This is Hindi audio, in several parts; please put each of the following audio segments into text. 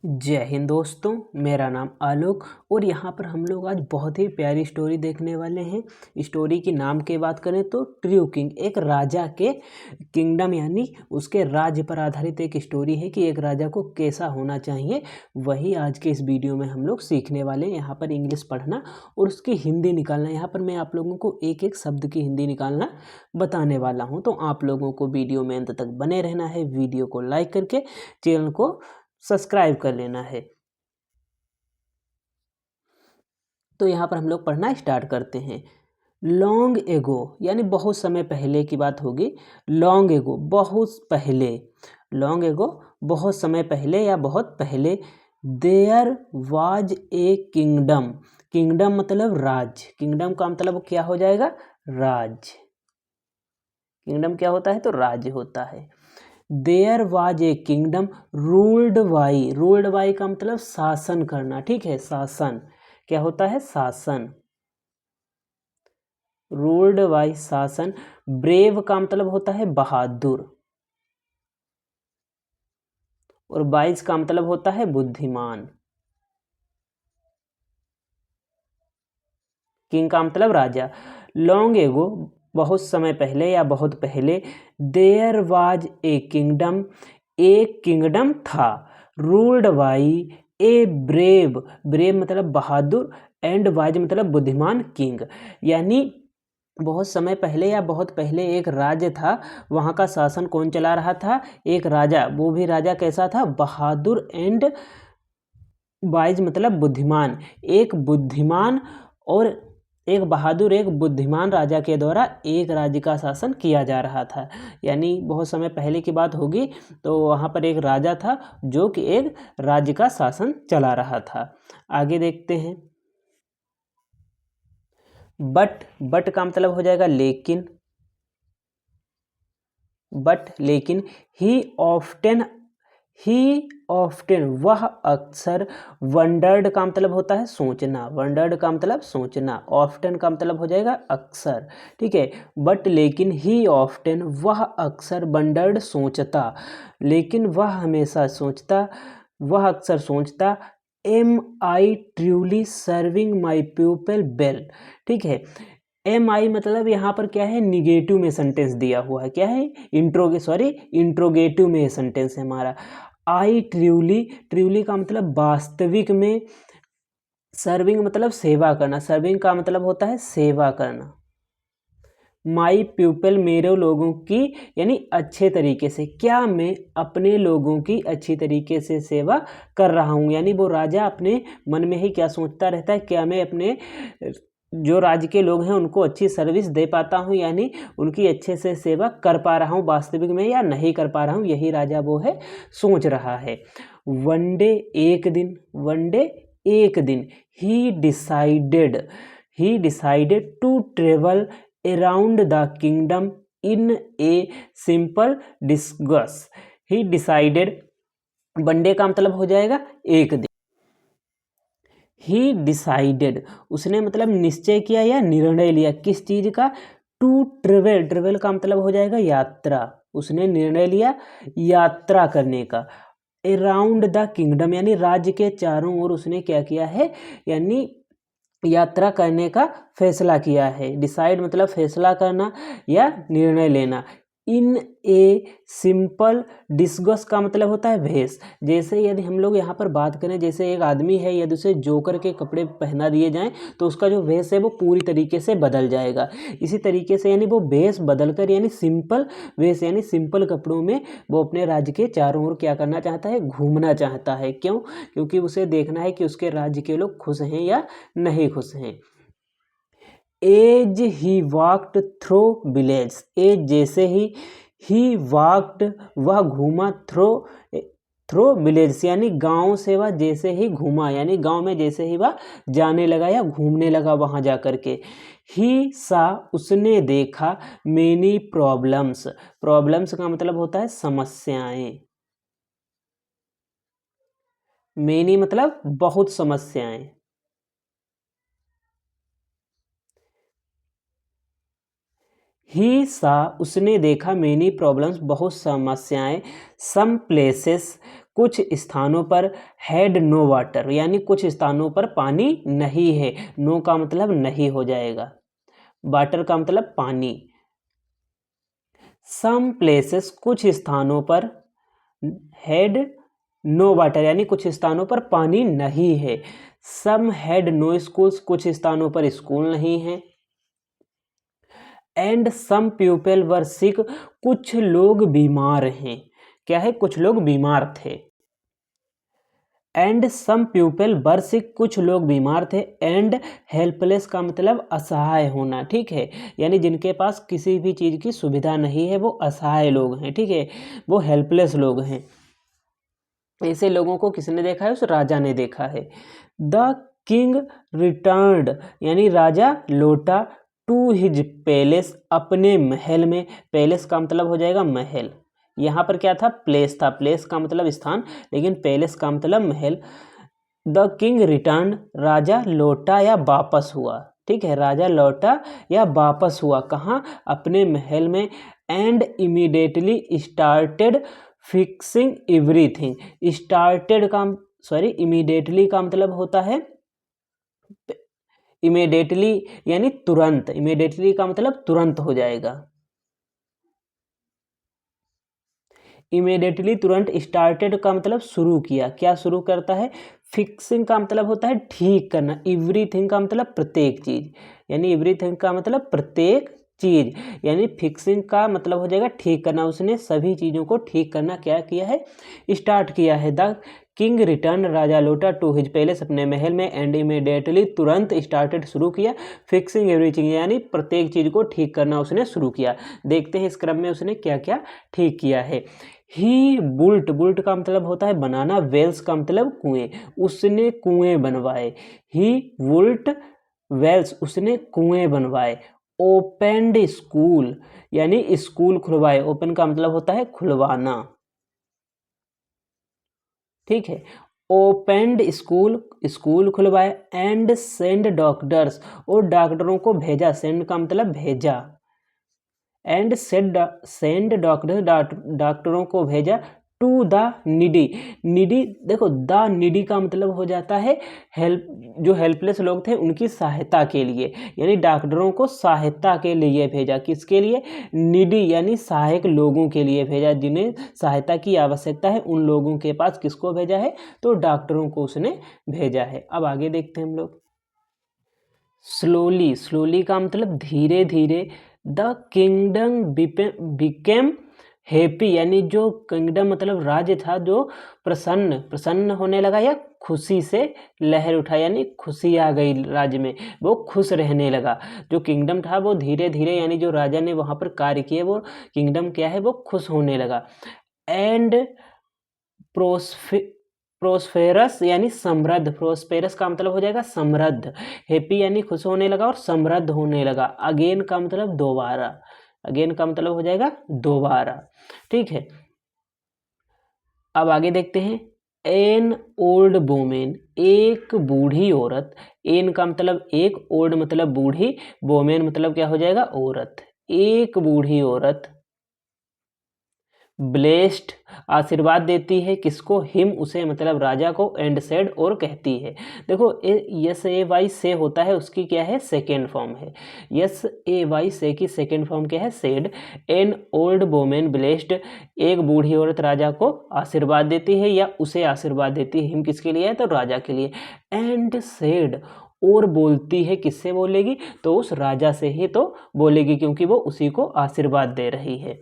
जय हिंद दोस्तों, मेरा नाम आलोक और यहाँ पर हम लोग आज बहुत ही प्यारी स्टोरी देखने वाले हैं। स्टोरी की नाम की बात करें तो ट्रू किंग, एक राजा के किंगडम यानी उसके राज्य पर आधारित एक स्टोरी है कि एक राजा को कैसा होना चाहिए। वही आज के इस वीडियो में हम लोग सीखने वाले हैं। यहाँ पर इंग्लिश पढ़ना और उसकी हिंदी निकालना। यहाँ पर मैं आप लोगों को एक एक शब्द की हिंदी निकालना बताने वाला हूँ, तो आप लोगों को वीडियो में अंत तक बने रहना है। वीडियो को लाइक करके चैनल को सब्सक्राइब कर लेना है। तो यहाँ पर हम लोग पढ़ना स्टार्ट करते हैं। लॉन्ग एगो यानी बहुत समय पहले की बात होगी। लॉन्ग एगो बहुत पहले, लॉन्ग एगो बहुत समय पहले या बहुत पहले। There was a kingdom, kingdom मतलब राज, किंगडम का मतलब क्या हो जाएगा? राज। किंगडम क्या होता है? तो राज्य होता है। There was a kingdom ruled by, ruled by का मतलब शासन करना, ठीक है, शासन क्या होता है? शासन। रूल्ड बाई शासन। ब्रेव का मतलब होता है बहादुर और वाइज का मतलब होता है बुद्धिमान। किंग का मतलब राजा। लॉन्ग एगो बहुत समय पहले या बहुत पहले। देयर वाज ए किंगडम, एक किंगडम था। Ruled by a brave, brave मतलब बहादुर एंड वाइज मतलब बुद्धिमान किंग। यानी बहुत समय पहले या बहुत पहले एक राज्य था, वहाँ का शासन कौन चला रहा था? एक राजा। वो भी राजा कैसा था? बहादुर एंड वाइज मतलब बुद्धिमान। एक बुद्धिमान और एक बहादुर, एक बुद्धिमान राजा के द्वारा एक राज्य का शासन किया जा रहा था। यानी बहुत समय पहले की बात होगी, तो वहाँ पर एक राजा था जो कि एक राज्य का शासन चला रहा था। आगे देखते हैं। बट का मतलब हो जाएगा लेकिन। बट लेकिन। ही ऑफ्टन वह अक्सर। वंडर्ड का मतलब होता है सोचना, वंडर्ड का मतलब सोचना, ऑफ्टन का मतलब हो जाएगा अक्सर, ठीक है। बट लेकिन ही ऑफ्टन वह अक्सर, वंडर्ड सोचता, लेकिन वह हमेशा सोचता, वह अक्सर सोचता। Am I truly serving my people well, ठीक है। एम आई मतलब यहाँ पर क्या है? निगेटिव में सेंटेंस दिया हुआ है। क्या है? इंट्रोगेटिव में सेंटेंस है हमारा। आई ट्रूली, ट्रूली का मतलब वास्तविक में। सर्विंग मतलब सेवा करना, सर्विंग का मतलब होता है सेवा करना। माई पीपल मेरे लोगों की, यानी अच्छे तरीके से। क्या मैं अपने लोगों की अच्छी तरीके से सेवा कर रहा हूँ? यानी वो राजा अपने मन में ही क्या सोचता रहता है? क्या मैं अपने जो राज्य के लोग हैं उनको अच्छी सर्विस दे पाता हूँ, यानी उनकी अच्छे से सेवा कर पा रहा हूँ वास्तविक में, या नहीं कर पा रहा हूँ? यही राजा वो है सोच रहा है। वनडे एक दिन, वनडे एक दिन। He decided to travel around the kingdom in a simple disguise. He decided, one day का मतलब हो जाएगा एक दिन। ही डिसाइडेड उसने मतलब निश्चय किया या निर्णय लिया, किस चीज का? टू ट्रेवल, ट्रेवल का मतलब हो जाएगा यात्रा। उसने निर्णय लिया यात्रा करने का। अराउंड द किंगडम यानी राज्य के चारों ओर उसने क्या किया है? यानी यात्रा करने का फैसला किया है। डिसाइड मतलब फैसला करना या निर्णय लेना। इन ए सिंपल डिस्कस का मतलब होता है भेष। जैसे यदि हम लोग यहाँ पर बात करें, जैसे एक आदमी है, यदि उसे जोकर के कपड़े पहना दिए जाएं तो उसका जो भेष है वो पूरी तरीके से बदल जाएगा। इसी तरीके से यानी वो भेष बदलकर, यानी सिंपल वेश यानी सिंपल कपड़ों में वो अपने राज्य के चारों ओर क्या करना चाहता है? घूमना चाहता है। क्यों? क्योंकि उसे देखना है कि उसके राज्य के लोग खुश हैं या नहीं खुश हैं। As he walked through village, as जैसे ही वॉक्ड वह घूमा, थ्रो विलेज यानी गांव से वह जैसे ही घूमा, यानी गांव में जैसे ही वह जाने लगा या घूमने लगा वहां जा करके। ही सा उसने देखा। मेनी प्रॉब्लम्स, प्रॉब्लम्स का मतलब होता है समस्याएं। मेनी मतलब बहुत समस्याएं। ही सा उसने देखा। मेनी प्रॉब्लम्स बहुत समस्याएं। सम प्लेसेस कुछ स्थानों पर हैड नो वाटर, यानी कुछ स्थानों पर पानी नहीं है। नो का मतलब नहीं हो जाएगा, वाटर का मतलब पानी। सम प्लेसेस, कुछ स्थानों पर हैड नो वाटर, यानी कुछ स्थानों पर पानी नहीं है। सम हैड नो स्कूल्स, कुछ स्थानों पर स्कूल नहीं है। एंड सम पीपल वर सिक, कुछ लोग बीमार हैं। क्या है? कुछ लोग बीमार थे। एंड सम पीपल वर सिक, कुछ लोग बीमार थे। एंड हेल्पलेस का मतलब असहाय होना, ठीक है, यानी जिनके पास किसी भी चीज़ की सुविधा नहीं है वो असहाय लोग हैं, ठीक है, वो हेल्पलेस लोग हैं। ऐसे लोगों को किसने देखा है? उस राजा ने देखा है। द किंग रिटर्न्ड, यानी राजा लौटा, टू हिज पैलेस, अपने महल में। पैलेस का मतलब हो जाएगा महल। यहाँ पर क्या था? प्लेस था। प्लेस का मतलब स्थान, लेकिन पैलेस का मतलब महल। द किंग रिटर्न, राजा लौटा या वापस हुआ, ठीक है, राजा लौटा या वापस हुआ। कहाँ? अपने महल में। And immediately started fixing everything. Started का इमीडिएटली का मतलब होता है इमीडिएटली, यानी तुरंत। इमीडिएटली का मतलब तुरंत हो जाएगा। इमीडिएटली तुरंत। स्टार्टेड का मतलब शुरू किया। क्या शुरू करता है? फिक्सिंग का मतलब होता है ठीक करना। एवरीथिंग का मतलब प्रत्येक चीज, यानी एवरीथिंग का मतलब प्रत्येक चीज, यानी फिक्सिंग का मतलब हो जाएगा ठीक करना। उसने सभी चीजों को ठीक करना क्या किया है? स्टार्ट किया है। द किंग रिटर्न, राजा लौटा, टू हिज पैलेस, अपने महल में। एंड इमीडिएटली तुरंत, स्टार्टेड शुरू किया, फिक्सिंग एवरीथिंग यानी प्रत्येक चीज को ठीक करना उसने शुरू किया। देखते हैं इस क्रम में उसने क्या क्या ठीक किया है। ही बुल्ट, बुल्ट का मतलब होता है बनाना, वेल्स का मतलब कुएं। उसने कुएं बनवाए। ही बुल्ट वेल्स, उसने कुएं बनवाए। ओपेंड स्कूल, यानी स्कूल खुलवाए। ओपन का मतलब होता है खुलवाना, ठीक है। ओपेंड स्कूल, स्कूल खुलवाए। एंड सेंड डॉक्टर्स, और डॉक्टरों को भेजा। सेंड का मतलब भेजा। एंड सेंड डॉक्टर, डॉक्टरों को भेजा। टू द नीडी, नीडी देखो, द नीडी का मतलब हो जाता है हेल्प, जो हेल्पलेस लोग थे उनकी सहायता के लिए, यानी डॉक्टरों को सहायता के लिए भेजा। किसके लिए? नीडी, यानी सहायक लोगों के लिए भेजा, जिन्हें सहायता की आवश्यकता है उन लोगों के पास किसको भेजा है? तो डॉक्टरों को उसने भेजा है। अब आगे देखते हैं हम लोग। स्लोली, स्लोली का मतलब धीरे धीरे। द किंगडम बिकेम हैप्पी, यानी जो किंगडम मतलब राज्य था जो प्रसन्न, प्रसन्न होने लगा, या खुशी से लहर उठा, यानी खुशी आ गई राज्य में, वो खुश रहने लगा। जो किंगडम था वो धीरे धीरे, यानी जो राजा ने वहाँ पर कार्य किए, वो किंगडम क्या है? वो खुश होने लगा। एंड प्रोस्पेरस, यानी समृद्ध। प्रोस्पेरस का मतलब हो जाएगा समृद्ध। हैप्पी यानी खुश होने लगा, और समृद्ध होने लगा। अगेन का मतलब दोबारा। अगेन का मतलब हो जाएगा दोबारा, ठीक है। अब आगे देखते हैं। एन ओल्ड वोमेन, एक बूढ़ी औरत। एन का मतलब एक, ओल्ड मतलब बूढ़ी, वोमेन मतलब क्या हो जाएगा? औरत। एक बूढ़ी औरत ब्लेस्ड, आशीर्वाद देती है। किसको? हिम, उसे, मतलब राजा को। एंड सेड, और कहती है। देखो यस ए वाई से होता है, उसकी क्या है? सेकेंड फॉर्म है। यस ए वाई से की सेकेंड फॉर्म क्या है? Said. An old women blessed, एक बूढ़ी औरत राजा को आशीर्वाद देती है, या उसे आशीर्वाद देती है। हिम किसके लिए है? तो राजा के लिए। एंड सेड, और बोलती है। किससे बोलेगी? तो उस राजा से ही तो बोलेगी, क्योंकि वो उसी को आशीर्वाद दे रही है।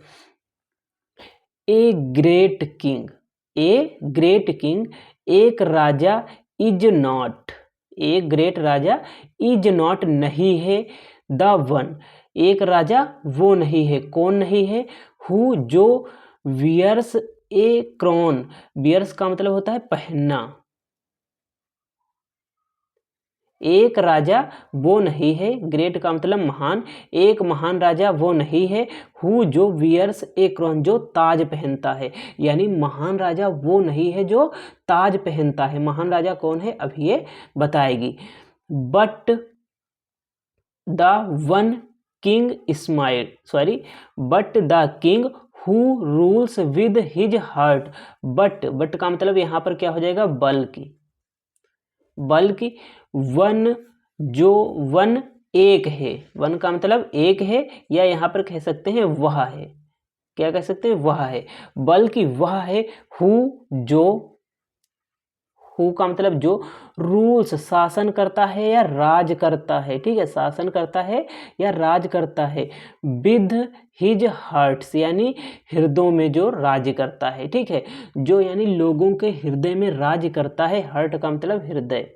A great king, a great king, एक राजा, इज नॉट, एक ग्रेट राजा, इज नॉट नहीं है, द वन, एक राजा वो नहीं है। कौन नहीं है? हु, जो, वियर्स ए क्रोन, वियर्स का मतलब होता है पहनना। एक राजा वो नहीं है, ग्रेट का मतलब महान, एक महान राजा वो नहीं है। हु, जो, वियर्स ए क्राउन, जो ताज पहनता है, यानी महान राजा वो नहीं है जो ताज पहनता है। महान राजा कौन है? अभी ये बताएगी। But the one king smile, but the king who rules with his heart, but का मतलब यहाँ पर क्या हो जाएगा, बल्कि वन, जो वन एक है, वन का मतलब एक है, या यहाँ पर कह सकते हैं वह है, क्या कह सकते हैं, वह है, बल्कि वह है हु का मतलब जो रूल्स शासन करता है या राज करता है, ठीक है, शासन करता है या राज करता है, विद हिज हार्ट्स यानी हृदयों में जो राज करता है, ठीक है, जो यानी लोगों के हृदय में राज करता है, हार्ट का मतलब हृदय,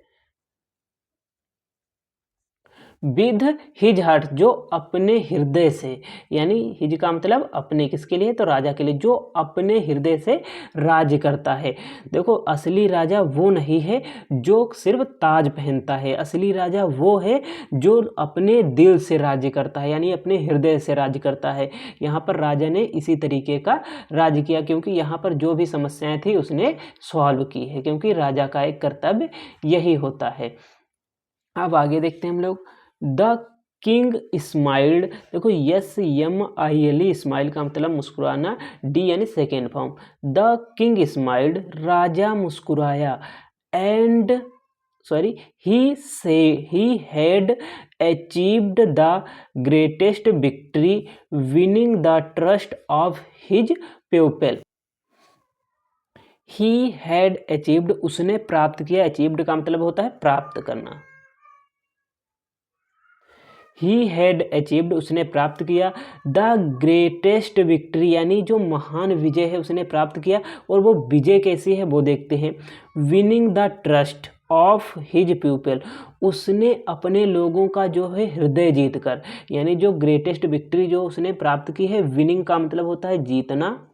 विद हिज हार्ट जो अपने हृदय से, यानी हिज का मतलब अपने, किसके लिए, तो राजा के लिए, जो अपने हृदय से राज करता है। देखो असली राजा वो नहीं है जो सिर्फ ताज पहनता है, असली राजा वो है जो अपने दिल से राज करता है, यानी अपने हृदय से राज करता है। यहाँ पर राजा ने इसी तरीके का राज किया, क्योंकि यहाँ पर जो भी समस्याएं थी उसने सॉल्व की है, क्योंकि राजा का एक कर्तव्य यही होता है। अब आगे देखते हैं हम लोग, द किंग स्माइल्ड, देखो SMILE, स्माइल का मतलब मुस्कुराना, D यानी second form, the king smiled, राजा मुस्कुराया, and he had achieved the greatest victory, winning the trust of his people. he had achieved, उसने प्राप्त किया, achieved का मतलब होता है प्राप्त करना, he had achieved, उसने प्राप्त किया, द ग्रेटेस्ट विक्ट्री यानी जो महान विजय है उसने प्राप्त किया, और वो विजय कैसी है वो देखते हैं, winning the trust of his people, उसने अपने लोगों का जो है हृदय जीत कर, यानी जो ग्रेटेस्ट विक्ट्री जो उसने प्राप्त की है, विनिंग का मतलब होता है जीतना,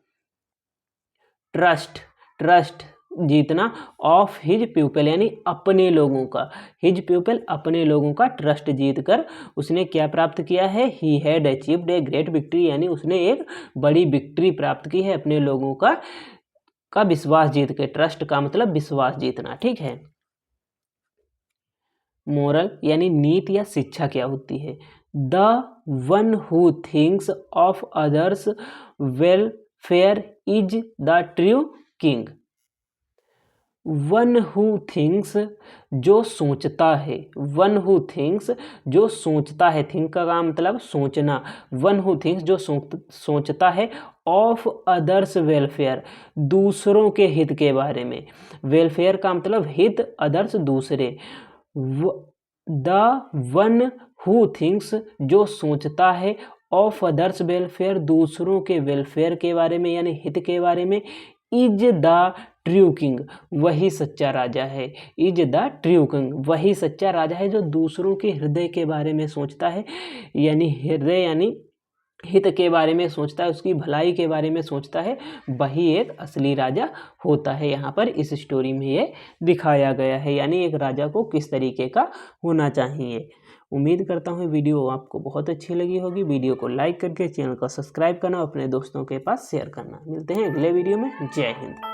ट्रस्ट जीतना, ऑफ हिज पीपल यानी अपने लोगों का, हिज पीपल अपने लोगों का ट्रस्ट जीतकर उसने क्या प्राप्त किया है, he had achieved a great victory, यानी उसने एक बड़ी विक्ट्री प्राप्त की है अपने लोगों का विश्वास जीत के, ट्रस्ट का मतलब विश्वास जीतना, ठीक है। मोरल यानी नीति या शिक्षा क्या होती है, the one who thinks of others welfare is the true king, one who thinks जो सोचता है, वन हु थिंक्स जो सोचता है, थिंक का मतलब सोचना, वन हु थिंक्स जो सोचता है, ऑफ अदर्स वेलफेयर दूसरों के हित के बारे में, वेलफेयर का मतलब हित, अदर्स दूसरे, द वन हु थिंक्स जो सोचता है, ऑफ अदर्स वेलफेयर दूसरों के वेलफेयर के बारे में यानी हित के बारे में, इज द ट्रू किंग वही सच्चा राजा है, इज द ट्रू किंग वही सच्चा राजा है जो दूसरों के हृदय के बारे में सोचता है, यानी हृदय यानी हित के बारे में सोचता है, उसकी भलाई के बारे में सोचता है, वही एक असली राजा होता है। यहाँ पर इस स्टोरी में ये दिखाया गया है, यानी एक राजा को किस तरीके का होना चाहिए। उम्मीद करता हूँ वीडियो आपको बहुत अच्छी लगी होगी। वीडियो को लाइक करके चैनल को सब्सक्राइब करना, अपने दोस्तों के पास शेयर करना। मिलते हैं अगले वीडियो में। जय हिंद।